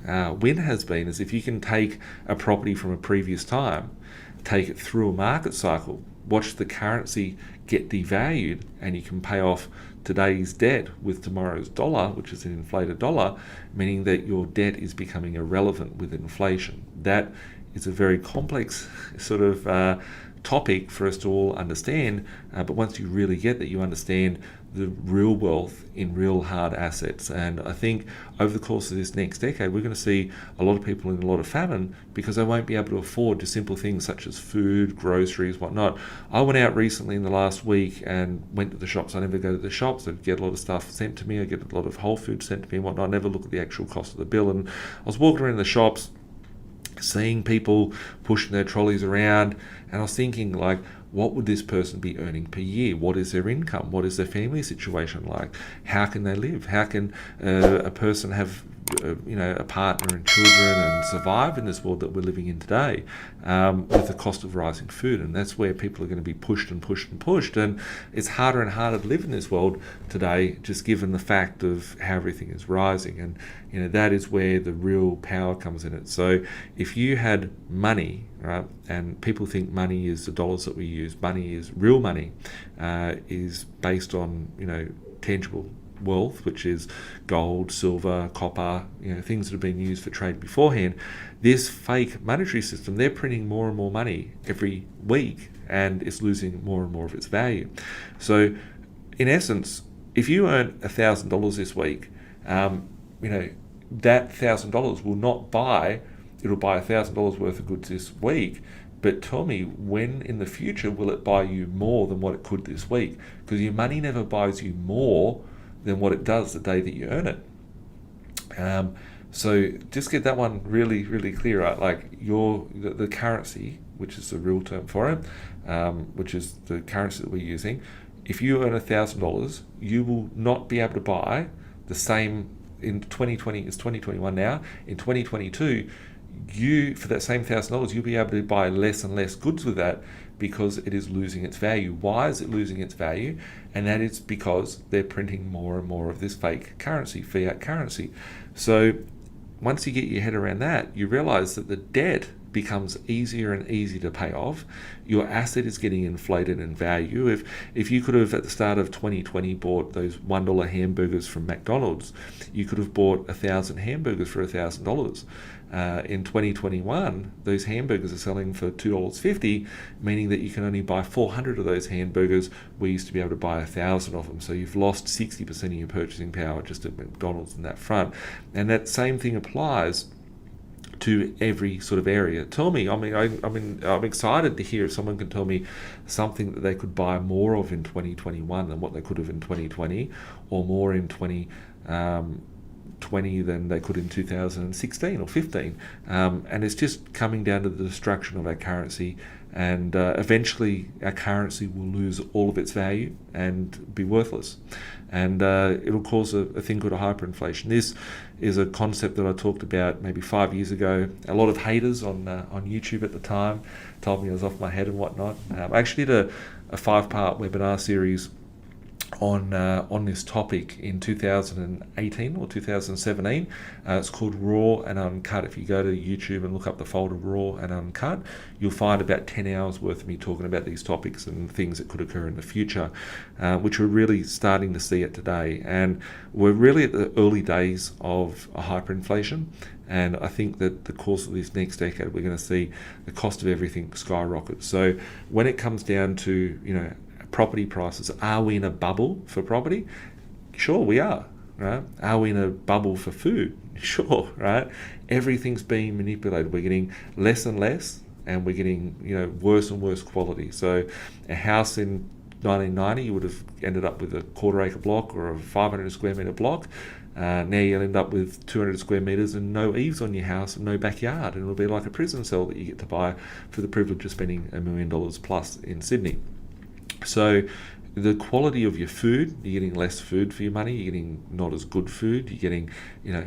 win has been is if you can take a property from a previous time, take it through a market cycle, watch the currency get devalued, and you can pay off today's debt with tomorrow's dollar, which is an inflated dollar, meaning that your debt is becoming irrelevant with inflation. That is a very complex sort of topic for us to all understand, but once you really get that, you understand the real wealth in real hard assets. And I think over the course of this next decade, we're going to see a lot of people in a lot of famine because they won't be able to afford just simple things such as food, groceries, whatnot. I went out recently in the last week and went to the shops. I never go to the shops. I get a lot of stuff sent to me. I get a lot of whole food sent to me and whatnot. I never look at the actual cost of the bill. And I was walking around the shops, seeing people pushing their trolleys around, and I was thinking, like, what would this person be earning per year? What is their income? What is their family situation like? How can they live? How can a person have a partner and children and survive in this world that we're living in today with the cost of rising food? And that's where people are going to be pushed and pushed and pushed. And it's harder and harder to live in this world today, just given the fact of how everything is rising. And that is where the real power comes in it. So if you had money, right, and people think money is the dollars that we use, money is real money, is based on tangible wealth, which is gold, silver, copper, things that have been used for trade beforehand. This fake monetary system, they're printing more and more money every week, and it's losing more and more of its value. So in essence, if you earn $1,000 this week, that $1,000 will not buy, it'll buy $1,000 worth of goods this week, but tell me, when in the future will it buy you more than what it could this week? Because your money never buys you more than what it does the day that you earn it. So just get that one really, really clear, right? Like the currency, which is the real term for it, which is the currency that we're using. If you earn $1,000, you will not be able to buy the same in 2020. It's 2021 now. In 2022, for that same $1,000, you'll be able to buy less and less goods with that because it is losing its value. Why is it losing its value? And that is because they're printing more and more of this fake currency, fiat currency. So once you get your head around that, you realize that the debt becomes easier and easier to pay off. Your asset is getting inflated in value. If you could have at the start of 2020 bought those $1 hamburgers from McDonald's, you could have bought 1,000 hamburgers for $1,000. In 2021, those hamburgers are selling for $2.50, meaning that you can only buy 400 of those hamburgers. We used to be able to buy 1,000 of them. So you've lost 60% of your purchasing power just at McDonald's in that front. And that same thing applies to every sort of area. Tell me, I'm excited to hear if someone can tell me something that they could buy more of in 2021 than what they could have in 2020, or more in 2020 than they could in 2016 or 15. And it's just coming down to the destruction of our currency, and eventually our currency will lose all of its value and be worthless. And it'll cause a thing called a hyperinflation. This is a concept that I talked about maybe 5 years ago. A lot of haters on YouTube at the time told me I was off my head and whatnot. I actually did a 5-part webinar series on this topic in 2018 or 2017. It's called Raw and Uncut. If you go to YouTube and look up the folder Raw and Uncut, you'll find about 10 hours worth of me talking about these topics and things that could occur in the future, which we're really starting to see it today. And we're really at the early days of a hyperinflation. And I think that the course of this next decade, we're going to see the cost of everything skyrocket. So when it comes down to, property prices, are we in a bubble for property? Sure, we are, right? Are we in a bubble for food? Sure, right? Everything's being manipulated. We're getting less and less, and we're getting, worse and worse quality. So a house in 1990, you would have ended up with a quarter-acre block or a 500 square metre block. Now you'll end up with 200 square metres and no eaves on your house and no backyard, and it'll be like a prison cell that you get to buy for the privilege of spending $1 million plus in Sydney. So the quality of your food, you're getting less food for your money, you're getting not as good food, you're getting,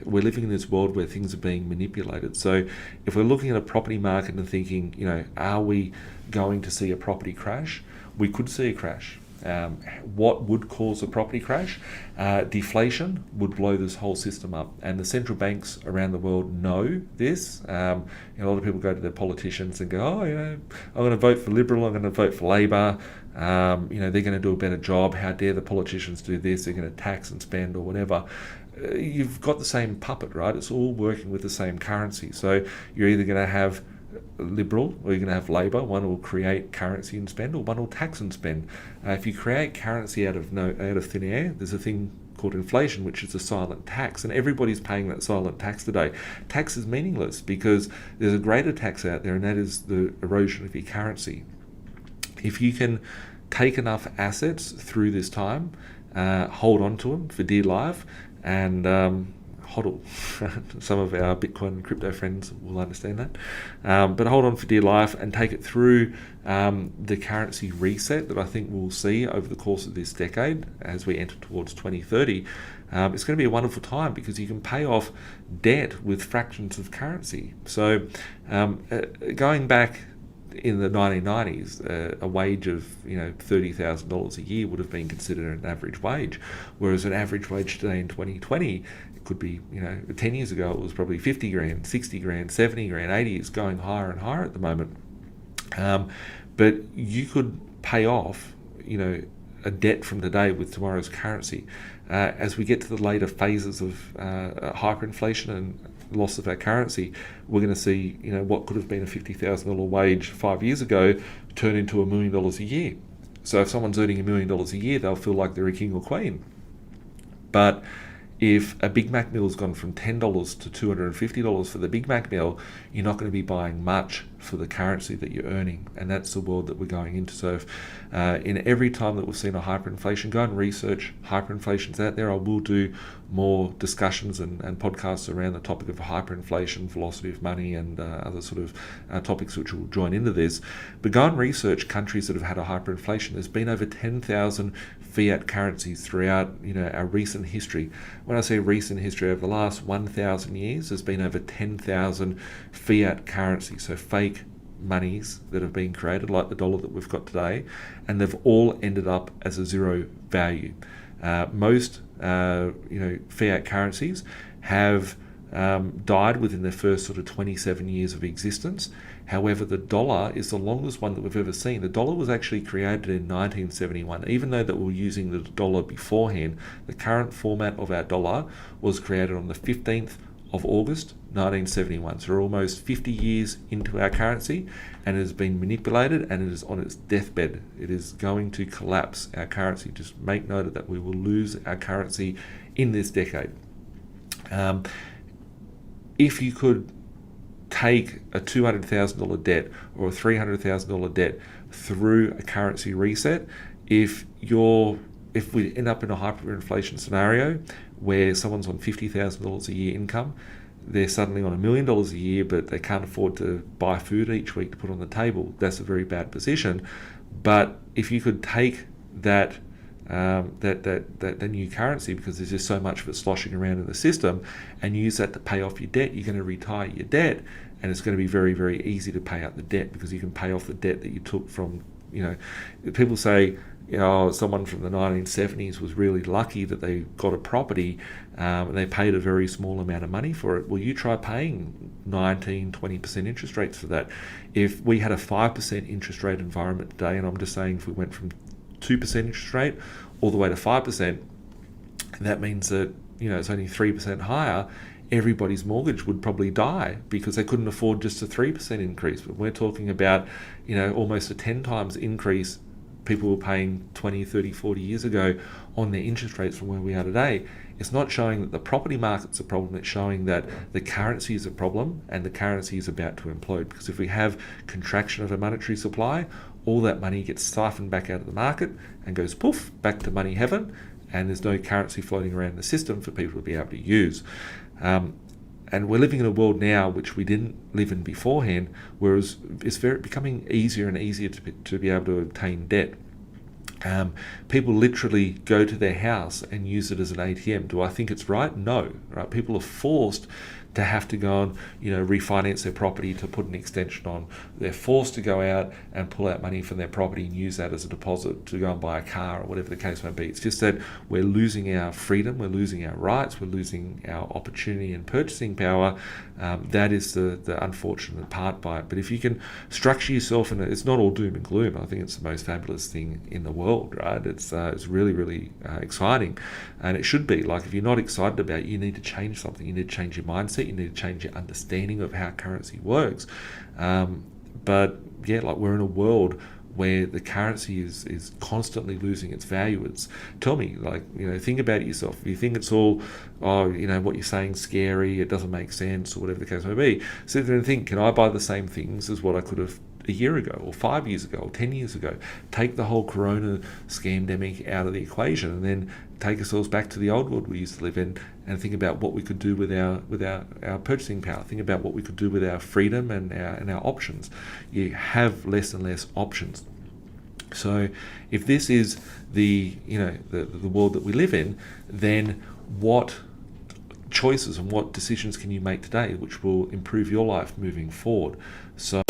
we're living in this world where things are being manipulated. So if we're looking at a property market and thinking, are we going to see a property crash? We could see a crash. What would cause a property crash? Deflation would blow this whole system up, and the central banks around the world know this. A lot of people go to their politicians and go, I'm going to vote for Liberal, I'm going to vote for Labor. They're going to do a better job. How dare the politicians do this? They're going to tax and spend or whatever. You've got the same puppet, right? It's all working with the same currency. So you're either going to have Liberal or you're going to have Labor. One will create currency and spend, or one will tax and spend. If you create currency out of thin air, there's a thing called inflation, which is a silent tax, and everybody's paying that silent tax today. Tax is meaningless because there's a greater tax out there, and that is the erosion of your currency. If you can take enough assets through this time, hold on to them for dear life, and hodl. Some of our Bitcoin and crypto friends will understand that. But hold on for dear life and take it through the currency reset that I think we'll see over the course of this decade as we enter towards 2030. It's going to be a wonderful time because you can pay off debt with fractions of currency. So going back in the 1990s, a wage of $30,000 a year would have been considered an average wage, whereas an average wage today in 2020 it could be 10 years ago it was probably 50 grand, 60 grand, 70 grand, 80. It's going higher and higher at the moment. But you could pay off a debt from today with tomorrow's currency. As we get to the later phases of hyperinflation and loss of our currency, we're going to see what could have been a $50,000 wage 5 years ago turn into $1 million a year. So if someone's earning $1 million a year, they'll feel like they're a king or queen. But if a Big Mac meal has gone from $10 to $250 for the Big Mac meal, you're not going to be buying much for the currency that you're earning, and that's the world that we're going into. So if, in every time that we've seen a hyperinflation, go and research hyperinflation's out there. I will do more discussions and podcasts around the topic of hyperinflation, velocity of money, and other sort of topics which will join into this. But go and research countries that have had a hyperinflation. There's been over 10,000 fiat currencies throughout our recent history. When I say recent history, over the last 1,000 years, there's been over 10,000 fiat currencies, so fake monies that have been created, like the dollar that we've got today, and they've all ended up as a zero value. Most fiat currencies have died within their first sort of 27 years of existence. However, the dollar is the longest one that we've ever seen. The dollar was actually created in 1971. Even though that we were using the dollar beforehand, the current format of our dollar was created on the 15th of August 1971. So we're almost 50 years into our currency, and it has been manipulated, and it is on its deathbed. It is going to collapse, our currency. Just make note of that. We will lose our currency in this decade. If you could take a $200,000 debt or a $300,000 debt through a currency reset, if we end up in a hyperinflation scenario where someone's on $50,000 a year income, they're suddenly on $1 million a year, but they can't afford to buy food each week to put on the table. That's a very bad position. But if you could take that new currency, because there's just so much of it sloshing around in the system, and use that to pay off your debt, you're going to retire your debt, and it's going to be very, very easy to pay out the debt because you can pay off the debt that you took from, people say, someone from the 1970s was really lucky that they got a property and they paid a very small amount of money for it. Well, you try paying 19-20% interest rates for that. If we had a 5% interest rate environment today, and I'm just saying if we went from 2% interest rate all the way to 5%, that means that it's only 3% higher. Everybody's mortgage would probably die because they couldn't afford just a 3% increase. But we're talking about almost a 10 times increase people were paying 20, 30, 40 years ago on their interest rates from where we are today. It's not showing that the property market's a problem, it's showing that the currency is a problem and the currency is about to implode. Because if we have contraction of a monetary supply, all that money gets siphoned back out of the market and goes poof, back to money heaven, and there's no currency floating around the system for people to be able to use. And we're living in a world now which we didn't live in beforehand, whereas it's becoming easier and easier to be able to obtain debt. People literally go to their house and use it as an ATM. Do I think it's right? No. Right? People are forced to have to go and refinance their property to put an extension on. They're forced to go out and pull out money from their property and use that as a deposit to go and buy a car or whatever the case may be. It's just that we're losing our freedom, we're losing our rights, we're losing our opportunity and purchasing power. That is the unfortunate part by it. But if you can structure yourself, and it's not all doom and gloom. I think it's the most fabulous thing in the world, right? It's really, really exciting, and it should be. Like, if you're not excited about it, you need to change something. You need to change your mindset. You need to change your understanding of how currency works. But yeah, like, we're in a world where the currency is constantly losing its value. Tell me, think about it yourself. If you think it's all, what you're saying scary, it doesn't make sense, or whatever the case may be, sit there and think, can I buy the same things as what I could have a year ago, or 5 years ago, or 10 years ago? Take the whole corona scamdemic out of the equation, and then take ourselves back to the old world we used to live in, and think about what we could do with our purchasing power. Think about what we could do with our freedom and our options. You have less and less options. So if this is the world that we live in, then what choices and what decisions can you make today which will improve your life moving forward? So